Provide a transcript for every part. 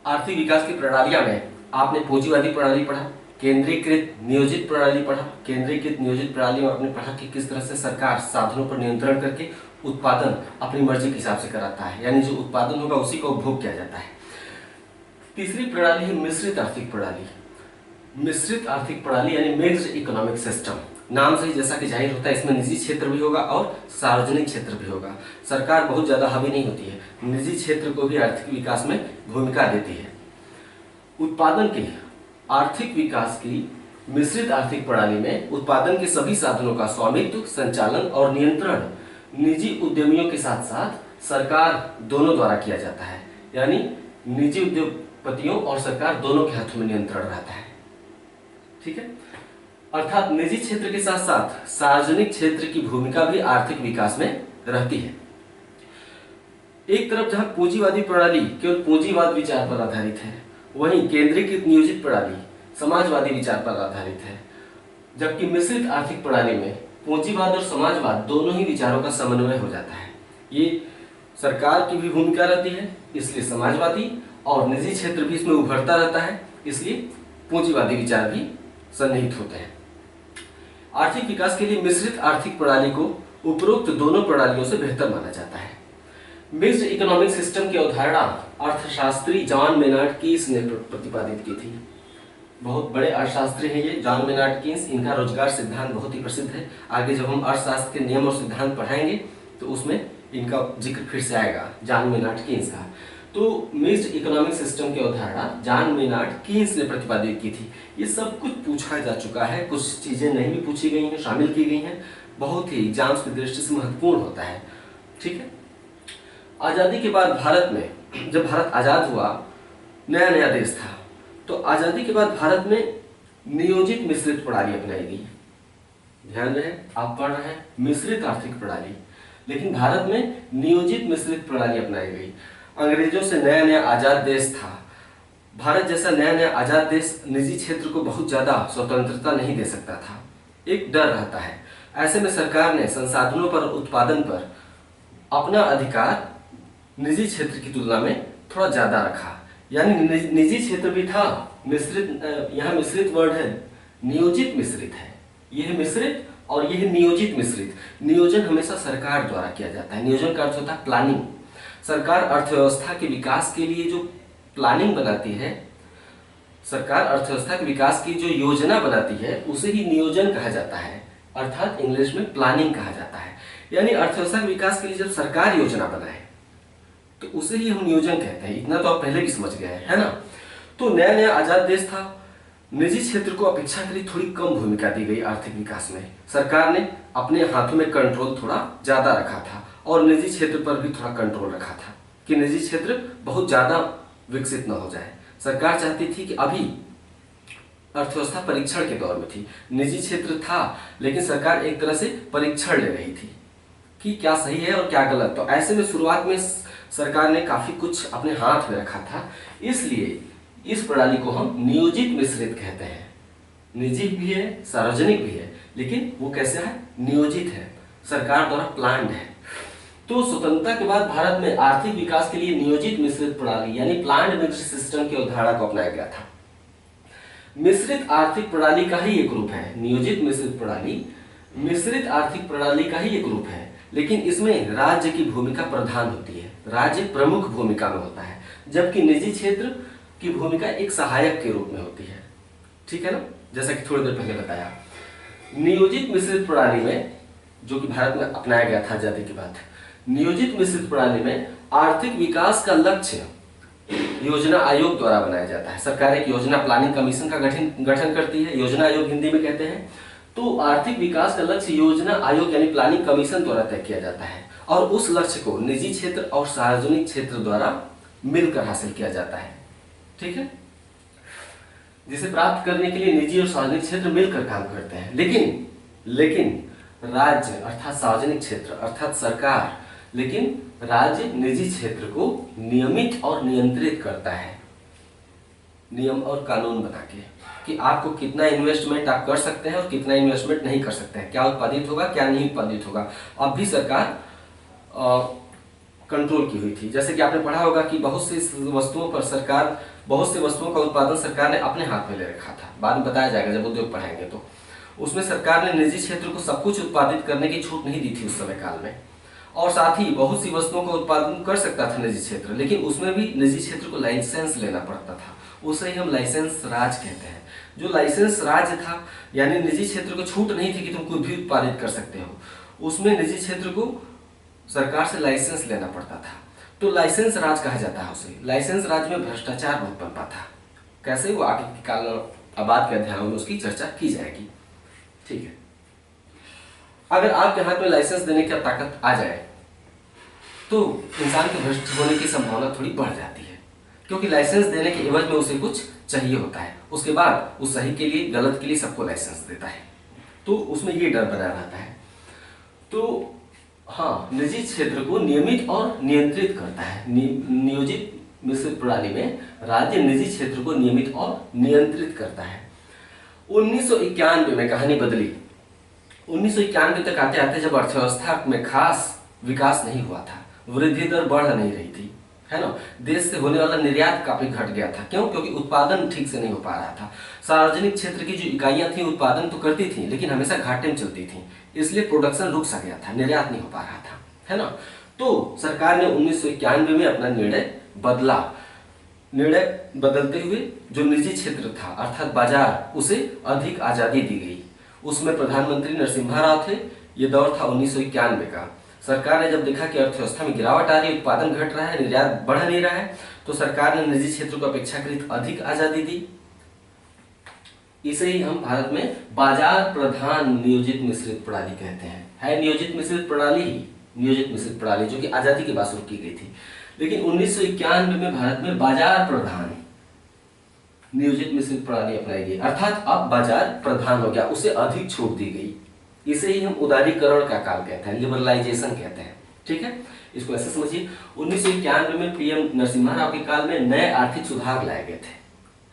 आर्थिक विकास की प्रणालियां में आपने पूंजीवादी प्रणाली पढ़ा, केंद्रीकृत नियोजित प्रणाली पढ़ा। केंद्रीकृत नियोजित प्रणाली में आपने पढ़ा कि किस तरह से सरकार साधनों पर नियंत्रण करके उत्पादन अपनी मर्जी के हिसाब से कराता है, यानी जो उत्पादन होगा उसी का उपभोग किया जाता है। तीसरी प्रणाली है मिश्रित आर्थिक प्रणाली। मिश्रित आर्थिक प्रणाली यानी मिक्स्ड इकोनॉमिक सिस्टम। नाम से ही जैसा कि जाहिर होता है, इसमें निजी क्षेत्र भी होगा और सार्वजनिक क्षेत्र भी होगा। सरकार बहुत ज्यादा हावी नहीं होती है, निजी क्षेत्र को भी आर्थिक विकास में भूमिका देती है। उत्पादन के आर्थिक विकास की मिश्रित आर्थिक प्रणाली में उत्पादन के सभी साधनों का स्वामित्व, संचालन और नियंत्रण निजी उद्यमियों के साथ साथ सरकार दोनों द्वारा किया जाता है, यानी निजी उद्योगपतियों और सरकार दोनों के हाथों में नियंत्रण रहता है। ठीक है, अर्थात निजी क्षेत्र के साथ साथ सार्वजनिक क्षेत्र की भूमिका भी आर्थिक विकास में रहती है। एक तरफ जहां पूंजीवादी प्रणाली केवल पूंजीवाद विचार पर आधारित है, वहीं केंद्रीकृत नियोजित प्रणाली समाजवादी विचार पर आधारित है, जबकि मिश्रित आर्थिक प्रणाली में पूंजीवाद और समाजवाद दोनों ही विचारों का समन्वय हो जाता है। ये सरकार की भी भूमिका रहती है, इसलिए समाजवादी, और निजी क्षेत्र भी इसमें उभरता रहता है, इसलिए पूंजीवादी विचार भी सन्निहित होते हैं। आर्थिक विकास के लिए मिश्रित आर्थिक प्रणाली को उपरोक्त दोनों प्रणालियों से बेहतर माना जाता है। मिक्स्ड इकोनॉमिक सिस्टम की अवधारणा अर्थशास्त्री जॉन मेनार्ड कीन्स ने प्रतिपादित की थी। बहुत बड़े अर्थशास्त्री हैं ये जॉन मेनार्ड कीन्स। इनका रोजगार सिद्धांत बहुत ही प्रसिद्ध है। आगे जब हम अर्थशास्त्र के नियम और सिद्धांत पढ़ाएंगे तो उसमें इनका जिक्र फिर से आएगा, जॉन मेनार्ड कीन्स का। तो मिक्स्ड इकोनॉमिक सिस्टम की अवधारणा जॉन मेनार्ड कीन्स ने प्रतिपादित की थी। ये सब कुछ पूछा जा चुका है, कुछ चीजें नहीं भी पूछी गई हैं, शामिल की गई हैं। बहुत ही एग्जाम्स की दृष्टि से महत्वपूर्ण होता है। ठीक है, आजादी के बाद भारत में, जब भारत आजाद हुआ, नया नया देश था, तो आजादी के बाद भारत में नियोजित मिश्रित प्रणाली अपनाई गई। ध्यान रहे, आप पढ़ रहे हैं मिश्रित आर्थिक प्रणाली, लेकिन भारत में नियोजित मिश्रित प्रणाली अपनाई गई। अंग्रेजों से नया नया आजाद देश था। भारत जैसा नया नया आजाद देश निजी क्षेत्र को बहुत ज्यादा स्वतंत्रता नहीं दे सकता था, एक डर रहता है। ऐसे में सरकार ने संसाधनों पर, उत्पादन पर अपना अधिकार निजी क्षेत्र की तुलना में थोड़ा ज्यादा रखा, यानी निजी क्षेत्र भी था। मिश्रित, यहाँ मिश्रित वर्ड है, नियोजित मिश्रित है। यह है मिश्रित और यह है नियोजित मिश्रित। नियोजन हमेशा सरकार द्वारा किया जाता है। नियोजन का अर्थ होता है प्लानिंग। सरकार अर्थव्यवस्था के विकास के लिए जो प्लानिंग बनाती है, सरकार अर्थव्यवस्था के विकास की जो योजना बनाती है, उसे ही नियोजन कहा जाता है, अर्थात इंग्लिश में प्लानिंग कहा जाता है। यानी अर्थव्यवस्था के विकास के लिए जब सरकार योजना बनाए तो उसे ही हम नियोजन कहते हैं। इतना तो आप पहले भी समझ गए हैं, है ना। तो नया नया आजाद देश था, निजी क्षेत्र को अपेक्षाकृत थोड़ी कम भूमिका दी गई आर्थिक विकास में। सरकार ने अपने हाथों में कंट्रोल थोड़ा ज्यादा रखा था और निजी क्षेत्र पर भी थोड़ा कंट्रोल रखा था कि निजी क्षेत्र बहुत ज्यादा विकसित न हो जाए। सरकार चाहती थी कि अभी अर्थव्यवस्था परीक्षण के दौर में थी, निजी क्षेत्र था, लेकिन सरकार एक तरह से परीक्षण ले रही थी कि क्या सही है और क्या गलत। तो ऐसे में शुरुआत में सरकार ने काफी कुछ अपने हाथ में रखा था, इसलिए इस प्रणाली को हम नियोजित मिश्रित कहते हैं। निजी भी है, सार्वजनिक भी है, लेकिन वो कैसे है, नियोजित है, सरकार द्वारा प्लान्ड है। तो स्वतंत्रता के बाद भारत में आर्थिक विकास के लिए नियोजित मिश्रित प्रणाली यानी प्लान्ड मिक्स्ड सिस्टम की अवधारणा को अपनाया गया था। मिश्रित आर्थिक प्रणाली का ही एक रूप है, नियोजित मिश्रित प्रणाली मिश्रित आर्थिक प्रणाली का ही एक रूप है, लेकिन इसमें राज्य की भूमिका प्रधान होती है, राज्य प्रमुख भूमिका में होता है, जबकि निजी क्षेत्र की भूमिका एक सहायक के रूप में होती है। ठीक है ना, जैसा कि थोड़ी देर पहले बताया। नियोजित मिश्रित प्रणाली में, जो कि भारत में अपनाया गया था आजादी के बाद, नियोजित मिश्रित प्रणाली में आर्थिक विकास का लक्ष्य योजना आयोग द्वारा बनाया जाता है। सरकार एक योजना प्लानिंग कमीशन का गठन करती है, योजना आयोग हिंदी में कहते हैं। तो आर्थिक विकास का लक्ष्य योजना आयोग यानी प्लानिंग कमीशन द्वारा तय किया जाता है और उस लक्ष्य को निजी क्षेत्र और सार्वजनिक क्षेत्र द्वारा मिलकर हासिल किया जाता है। ठीक है, जिसे प्राप्त करने के लिए निजी और सार्वजनिक क्षेत्र मिलकर काम करते हैं, लेकिन राज्य अर्थात सार्वजनिक क्षेत्र अर्थात सरकार, लेकिन राज्य निजी क्षेत्र को नियमित और नियंत्रित करता है, नियम और कानून बना के कि आपको कितना इन्वेस्टमेंट आप कर सकते हैं और कितना इन्वेस्टमेंट नहीं कर सकते हैं, क्या उत्पादित होगा क्या नहीं उत्पादित होगा। अब भी सरकार कंट्रोल की हुई थी। जैसे कि आपने पढ़ा होगा कि बहुत सी वस्तुओं पर सरकार बहुत सी वस्तुओं का उत्पादन सरकार ने अपने हाथ में ले रखा था। बाद में बताया जाएगा जब उद्योग पढ़ाएंगे तो। उसमें सरकार ने निजी क्षेत्र को सब कुछ उत्पादित करने की छूट नहीं दी थी उस समय काल में। और साथ ही बहुत सी वस्तुओं का उत्पादन कर सकता था निजी क्षेत्र, लेकिन उसमें भी निजी क्षेत्र को लाइसेंस लेना पड़ता था। उसे ही हम लाइसेंस राज कहते हैं। जो लाइसेंस राज था, यानी निजी क्षेत्र को छूट नहीं थी कि तुम कुछ भी उत्पादित कर सकते हो, उसमें निजी क्षेत्र को सरकार से लाइसेंस लेना पड़ता था। तो लाइसेंस राज कहा जाता है उसे। लाइसेंस राज में भ्रष्टाचार बहुत पनपा था। कैसे, वो आगे के काल बाद के अध्यायों में उसकी चर्चा की जाएगी। ठीक है, अगर आपके हाथ में लाइसेंस देने की ताकत आ जाए तो इंसान के भ्रष्ट होने की संभावना थोड़ी बढ़ जाती है, क्योंकि लाइसेंस देने के एवज में उसे कुछ चाहिए होता है। उसके बाद उस सही के लिए गलत के लिए सबको लाइसेंस देता है, तो उसमें ये डर बना रहता है। तो हाँ, निजी क्षेत्र को नियमित और नियंत्रित करता है। नियोजित मिश्रित प्रणाली में राज्य निजी क्षेत्र को नियमित और नियंत्रित करता है। 1991 में कहानी बदली। 1991 तक आते आते जब अर्थव्यवस्था में खास विकास नहीं हुआ था, वृद्धि दर बढ़ नहीं रही थी, है ना, देश से होने वाला निर्यात काफी घट गया था। क्यों? क्योंकि उत्पादन ठीक से नहीं हो पा रहा था। सार्वजनिक क्षेत्र की जो इकाइयां थी उत्पादन तो करती थी, लेकिन हमेशा घाटे में चलती थी, इसलिए प्रोडक्शन रुक सा गया था, निर्यात नहीं हो पा रहा था, है ना। तो सरकार ने 1991 में अपना निर्णय बदला। निर्णय बदलते हुए जो निजी क्षेत्र था अर्थात बाजार, उसे अधिक आजादी दी गई। उसमें प्रधानमंत्री नरसिम्हा राव थे। ये दौर था 1991 का। सरकार ने जब देखा कि अर्थव्यवस्था में गिरावट आ रही है, उत्पादन घट रहा है, निर्यात बढ़ नहीं रहा है, तो सरकार ने निजी क्षेत्र को अपेक्षाकृत अधिक आजादी दी। इसे ही हम भारत में बाजार प्रधान नियोजित मिश्रित प्रणाली कहते हैं। है नियोजित मिश्रित प्रणाली ही, नियोजित मिश्रित प्रणाली जो कि आजादी के बाद शुरू की गई थी। लेकिन 1991 में भारत में बाजार प्रधान नियोजित मिश्रित प्रणाली अपनाई गई, अर्थात अब बाजार प्रधान हो गया, उसे अधिक छूट दी गई। इसे ही हम उदारीकरण का काल कहते हैं, लिबरलाइजेशन कहते हैं। ठीक है, इसको ऐसे समझिए। 1991 में पीएम नरसिम्हा राव के काल में नए आर्थिक सुधार लाए गए थे,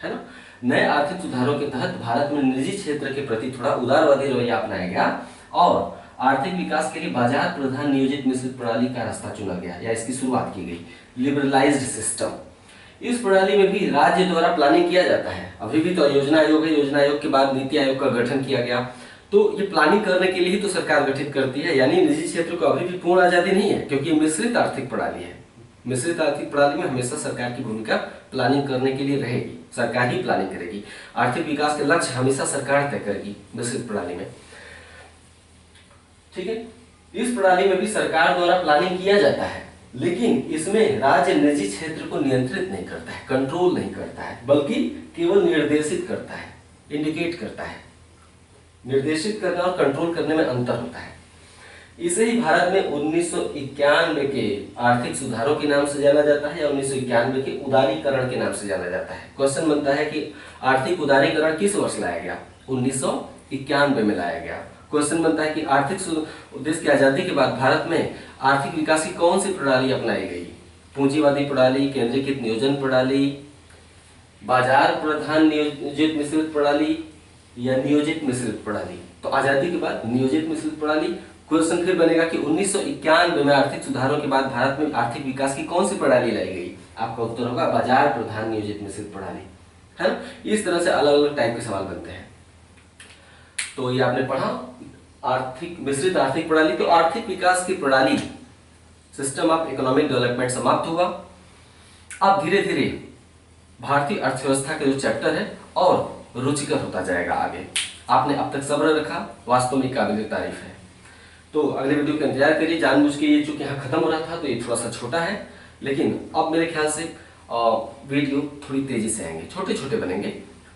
है ना। नए आर्थिक सुधारों के तहत भारत में निजी क्षेत्र के प्रति थोड़ा उदारवादी रवैया अपनाया गया और आर्थिक विकास के लिए बाजार प्रधान नियोजित मिश्रित प्रणाली का रास्ता चुना गया या इसकी शुरुआत की गई, लिबरलाइज्ड सिस्टम। इस प्रणाली में भी राज्य द्वारा प्लानिंग किया जाता है। अभी भी तो योजना आयोग है, योजना आयोग के बाद नीति आयोग का गठन किया गया। तो ये प्लानिंग करने के लिए ही तो सरकार गठित करती है, यानी निजी क्षेत्र को अभी भी पूर्ण आजादी नहीं है, क्योंकि ये मिश्रित आर्थिक प्रणाली है। मिश्रित आर्थिक प्रणाली में हमेशा सरकार की भूमिका प्लानिंग करने के लिए रहेगी, सरकार ही प्लानिंग करेगी। आर्थिक विकास के लक्ष्य हमेशा सरकार तय करेगी मिश्रित प्रणाली में। ठीक है, इस प्रणाली में भी सरकार द्वारा प्लानिंग किया जाता है, लेकिन इसमें राज्य निजी क्षेत्र को नियंत्रित नहीं करता है, कंट्रोल नहीं करता है, बल्कि केवल निर्देशित करता है, इंडिकेट करता है। निर्देशित करना और कंट्रोल करने में अंतर होता है। इसे ही भारत में 1991 के आर्थिक सुधारों के नाम से जाना जाता है या 1991 के उदारीकरण के नाम से जाना जाता है। क्वेश्चन बनता है कि आर्थिक उदारीकरण किस वर्ष लाया गया? 1991 में लाया गया। क्वेश्चन बनता है कि आर्थिक देश की आजादी के बाद भारत में आर्थिक विकास की कौन सी प्रणाली अपनाई गई? पूंजीवादी प्रणाली, केंद्रीकृत नियोजन प्रणाली, बाजार प्रधान नियोजित मिश्रित प्रणाली या नियोजित मिश्रित प्रणाली? तो आजादी के बाद नियोजित मिश्रित प्रणाली। क्वेश्चन फिर बनेगा कि 1991 में आर्थिक सुधारों के बाद भारत में आर्थिक विकास की कौन सी प्रणाली लाई गई? आपका उत्तर होगा बाजार प्रधान नियोजित मिश्रित प्रणाली, है ना। इस तरह से अलग अलग टाइप के सवाल बनते हैं। तो ये आपने पढ़ा आर्थिक मिश्रित आर्थिक प्रणाली। तो आर्थिक विकास की प्रणाली, सिस्टम ऑफ इकोनॉमिक डेवलपमेंट समाप्त हुआ। अब धीरे धीरे भारतीय अर्थव्यवस्था का जो चैप्टर है और रुचिकर होता जाएगा आगे। आपने अब तक सब्र रखा, वास्तव में काबिल तारीफ है। तो अगले वीडियो का इंतजार करिए। जानबूझ के ये चूंकि यहाँ खत्म हो रहा था तो ये थोड़ा सा छोटा है, लेकिन अब मेरे ख्याल से वीडियो थोड़ी तेजी से आएंगे, छोटे छोटे बनेंगे,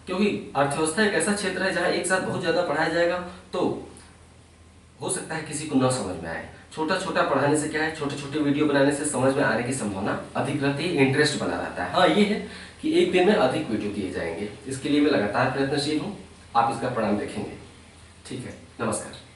क्योंकि अर्थव्यवस्था एक ऐसा क्षेत्र है जहाँ एक साथ बहुत ज्यादा पढ़ाया जाएगा तो हो सकता है किसी को न समझ में आए। छोटा छोटा पढ़ाने से क्या है, छोटे छोटे वीडियो बनाने से समझ में आने की संभावना अधिक रहती है, इंटरेस्ट बना रहता है। हाँ, ये है कि एक दिन में अधिक वीडियो दिए जाएंगे, इसके लिए मैं लगातार प्रयत्नशील हूँ। आप इसका परिणाम देखेंगे। ठीक है, नमस्कार।